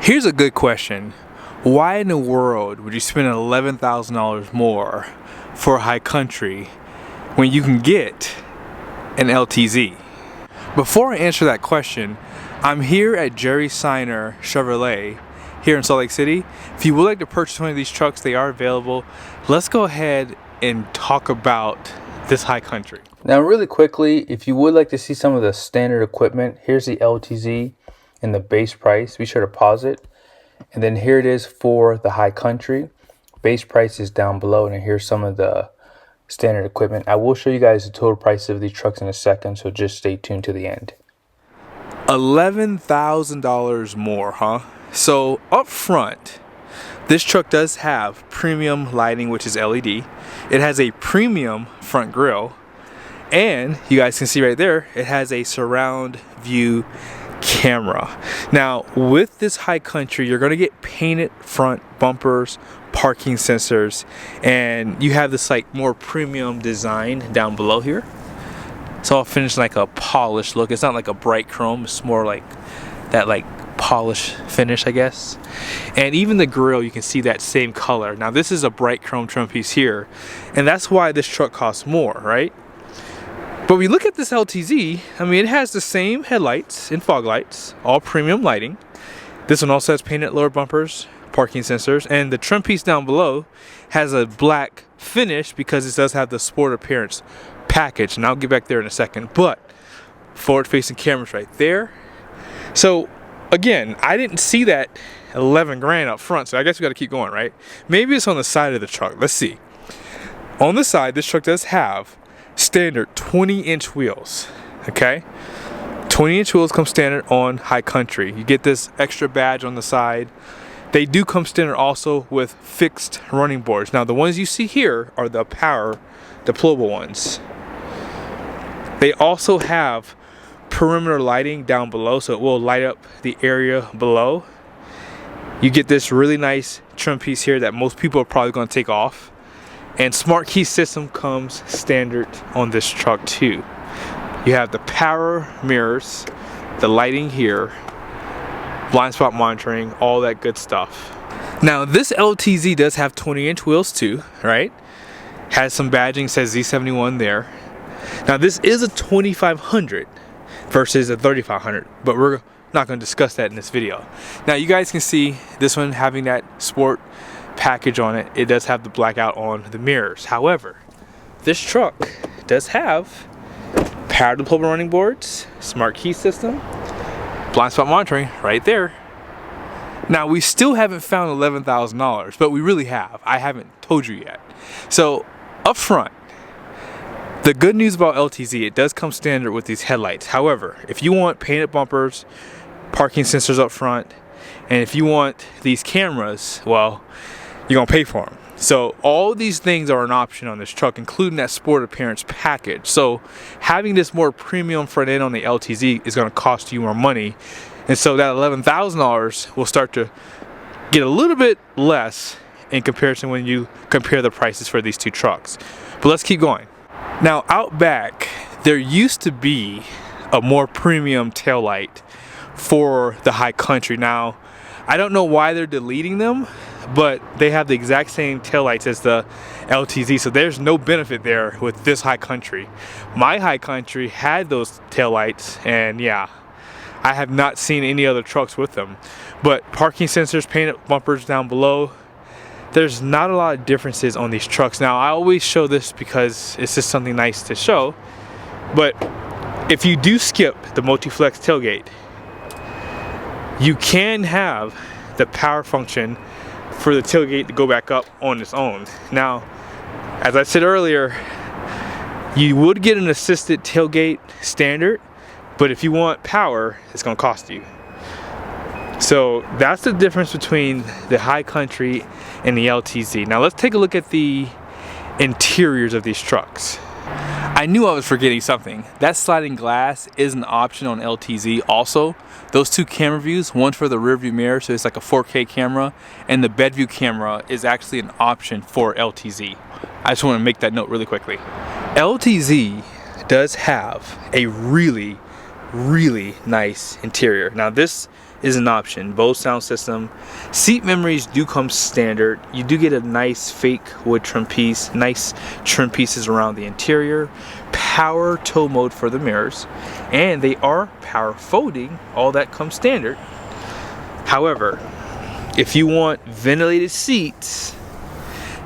Here's a good question. Why in the world would you spend $11,000 more for a high country when you can get an LTZ? Before I answer that question, I'm here at Jerry Seiner Chevrolet here in Salt Lake City. If you would like to purchase one of these trucks, they are available. Let's go ahead and talk about this high country. Now really quickly, if you would like to see some of the standard equipment, here's the LTZ and the base price. Be sure to pause it. And then here it is for the high country. Base price is down below, and here's some of the standard equipment. I will show you guys the total price of these trucks in a second, so just stay tuned to the end. $11,000 more, huh? So up front, this truck does have premium lighting, which is LED. It has a premium front grille, and you guys can see right there, it has a surround view camera. Now with this high country, you're going to get painted front bumpers, parking sensors, and you have this like more premium design down below here. It's all finished like a polished look. It's not like a bright chrome, it's more like that like polish finish, I guess. And even the grille, you can see that same color. Now this is a bright chrome trim piece here, and that's why this truck costs more, right? But we look at this LTZ, I mean, it has the same headlights and fog lights, all premium lighting. This one also has painted lower bumpers, parking sensors, and the trim piece down below has a black finish because it does have the sport appearance package, and I'll get back there in a second. But forward facing cameras right there. So again, I didn't see that 11 grand up front, so I guess we got to keep going, right? Maybe it's on the side of the truck. Let's see. On the side, this truck does have standard 20-inch wheels. Okay, 20-inch wheels come standard on high country. You get this extra badge on the side. They do come standard also with fixed running boards. Now the ones you see here are the power deployable ones. They also have perimeter lighting down below, so it will light up the area below. You get this really nice trim piece here that most people are probably going to take off. And smart key system comes standard on this truck too. You have the power mirrors, the lighting here, blind spot monitoring, all that good stuff. Now this LTZ does have 20-inch wheels too, right? Has some badging, says Z71 there. Now this is a 2500 versus a 3500, but we're not going to discuss that in this video. Now you guys can see this one having that sport package on it. It does have the blackout on the mirrors. However, this truck does have power deployable running boards, smart key system, blind spot monitoring right there. Now we still haven't found $11,000, but we really have. I haven't told you yet. So up front, the good news about LTZ, it does come standard with these headlights. However, if you want painted bumpers, parking sensors up front, and if you want these cameras, well, you're gonna pay for them. So all these things are an option on this truck, including that sport appearance package. So having this more premium front end on the LTZ is gonna cost you more money. And so that $11,000 will start to get a little bit less in comparison when you compare the prices for these two trucks. But let's keep going. Now out back, there used to be a more premium taillight for the high country. Now, I don't know why they're deleting them, but they have the exact same taillights as the LTZ, so there's no benefit there with this high country. My high country had those taillights, and yeah, I have not seen any other trucks with them. But parking sensors, painted bumpers down below, there's not a lot of differences on these trucks. Now I always show this because it's just something nice to show, but if you do skip the multi-flex tailgate, you can have the power function for the tailgate to go back up on its own. Now, as I said earlier, you would get an assisted tailgate standard, but if you want power, it's gonna cost you. So that's the difference between the high country and the LTZ. Now let's take a look at the interiors of these trucks. I knew I was forgetting something. That sliding glass is an option on LTZ also. Those two camera views, one for the rear view mirror, so it's like a 4K camera, and the bed view camera is actually an option for LTZ. I just want to make that note really quickly. LTZ does have a really really nice interior. Now this is an option, Bose sound system. Seat memories do come standard. You do get a nice fake wood trim piece, nice trim pieces around the interior, power tow mode for the mirrors, and they are power folding. All that comes standard. However, if you want ventilated seats,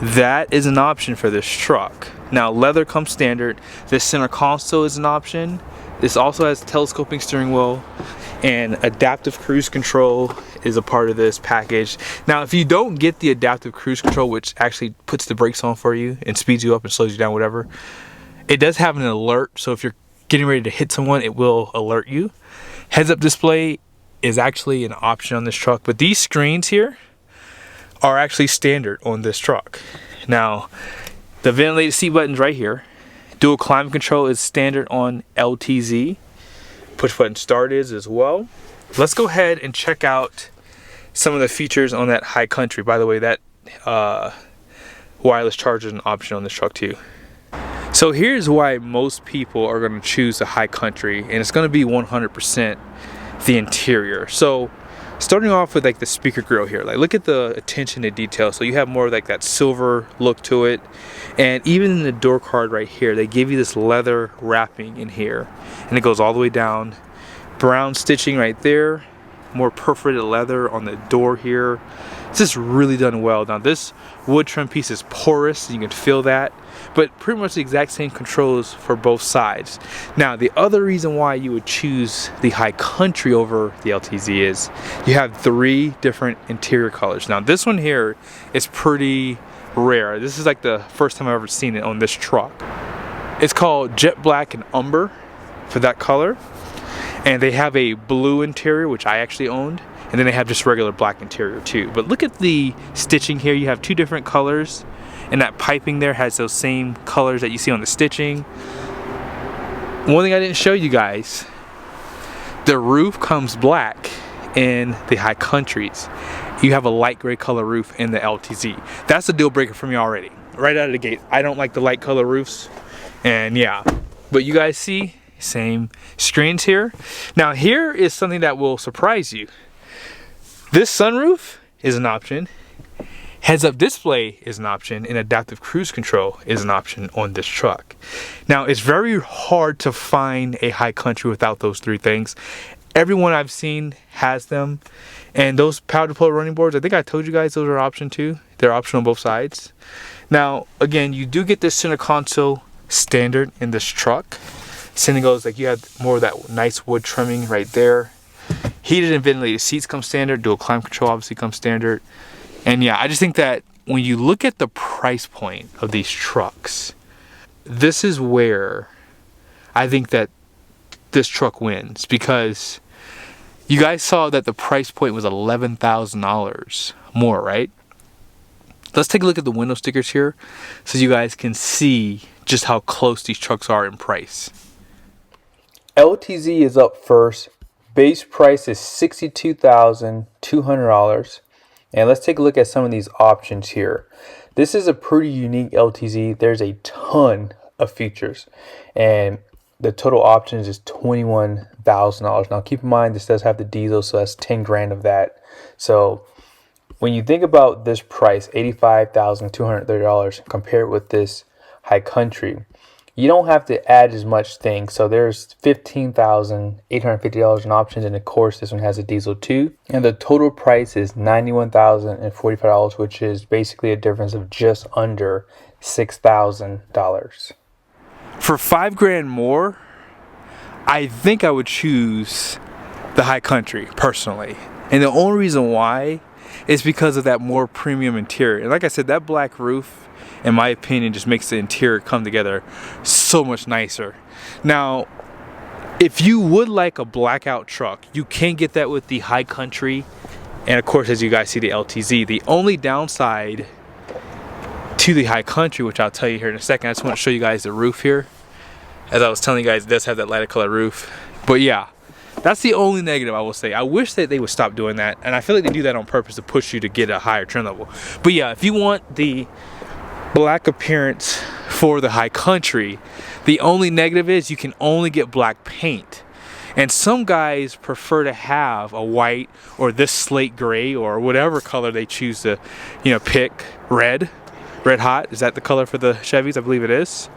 that is an option for this truck. Now leather comes standard. This center console is an option. This also has telescoping steering wheel, and adaptive cruise control is a part of this package. Now if you don't get the adaptive cruise control, which actually puts the brakes on for you and speeds you up and slows you down, whatever, it does have an alert. So if you're getting ready to hit someone, it will alert you. Heads up display is actually an option on this truck, but these screens here are actually standard on this truck. Now the ventilated seat buttons right here. Dual climate control is standard on LTZ. Push button start is as well. Let's go ahead and check out some of the features on that High Country. By the way, that wireless charger is an option on this truck too. So here's why most people are going to choose the High Country, and it's going to be 100% the interior. So starting off with like the speaker grill here, like look at the attention to detail. So you have more like that silver look to it, and even in the door card right here, they give you this leather wrapping in here, and it goes all the way down. Brown stitching right there, more perforated leather on the door here. It's just really done well. Now this wood trim piece is porous, you can feel that, but pretty much the exact same controls for both sides. Now the other reason why you would choose the High Country over the LTZ is you have 3 different interior colors. Now this one here is pretty rare. This is like the first time I've ever seen it on this truck. It's called Jet Black and Umber for that color, and they have a blue interior, which I actually owned, and then they have just regular black interior too. But look at the stitching here. You have 2 different colors, and that piping there has those same colors that you see on the stitching. One thing I didn't show you guys, the roof comes black in the High Countries. You have a light gray color roof in the LTZ. That's a deal breaker for me already, right out of the gate. I don't like the light color roofs, and yeah, but you guys see same screens here. Now here is something that will surprise you. This sunroof is an option, heads-up display is an option, and adaptive cruise control is an option on this truck. Now it's very hard to find a High Country without those 3 things. Everyone I've seen has them, and those power deploy running boards, I think I told you guys those are an option too. They're optional on both sides. Now again, you do get this center console standard in this truck. Same thing goes, like you have more of that nice wood trimming right there. Heated and ventilated seats come standard. Dual climate control obviously comes standard. And yeah, I just think that when you look at the price point of these trucks, this is where I think that this truck wins, because you guys saw that the price point was $11,000 more, right? Let's take a look at the window stickers here so you guys can see just how close these trucks are in price. LTZ is up first. Base price is $62,200. And let's take a look at some of these options here. This is a pretty unique LTZ. There's a ton of features, and the total options is $21,000. Now keep in mind, this does have the diesel, so that's 10 grand of that. So when you think about this price, $85,230, compared with this High Country, you don't have to add as much things. So there's $15,850 in options, and of course this one has a diesel too. And the total price is $91,045, which is basically a difference of just under $6,000. For 5 grand more, I think I would choose the High Country personally. And the only reason why is because of that more premium interior. And like I said, that black roof, in my opinion, just makes the interior come together so much nicer. Now, if you would like a blackout truck, you can get that with the High Country, and of course, as you guys see, the LTZ. The only downside to the High Country, which I'll tell you here in a second, I just want to show you guys the roof here. As I was telling you guys, it does have that lighter color roof. But yeah, that's the only negative I will say. I wish that they would stop doing that, and I feel like they do that on purpose to push you to get a higher trim level. But yeah, if you want the black appearance for the High Country, the only negative is you can only get black paint. And some guys prefer to have a white or this slate gray or whatever color they choose to, you know, pick. Red hot, is that the color for the Chevys? I believe it is.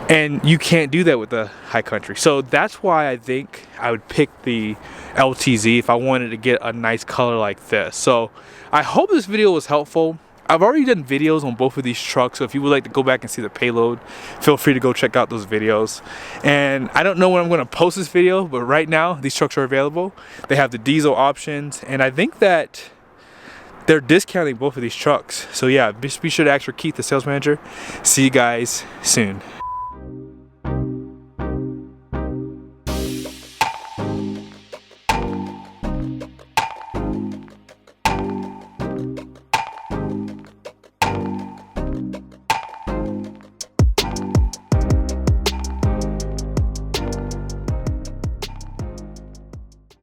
And you can't do that with the High Country. So that's why I think I would pick the LTZ if I wanted to get a nice color like this. So I hope this video was helpful. I've already done videos on both of these trucks, so if you would like to go back and see the payload, feel free to go check out those videos. And I don't know when I'm going to post this video, but right now these trucks are available. They have the diesel options, and I think that they're discounting both of these trucks. So yeah, be sure to ask for Keith, the sales manager. See you guys soon.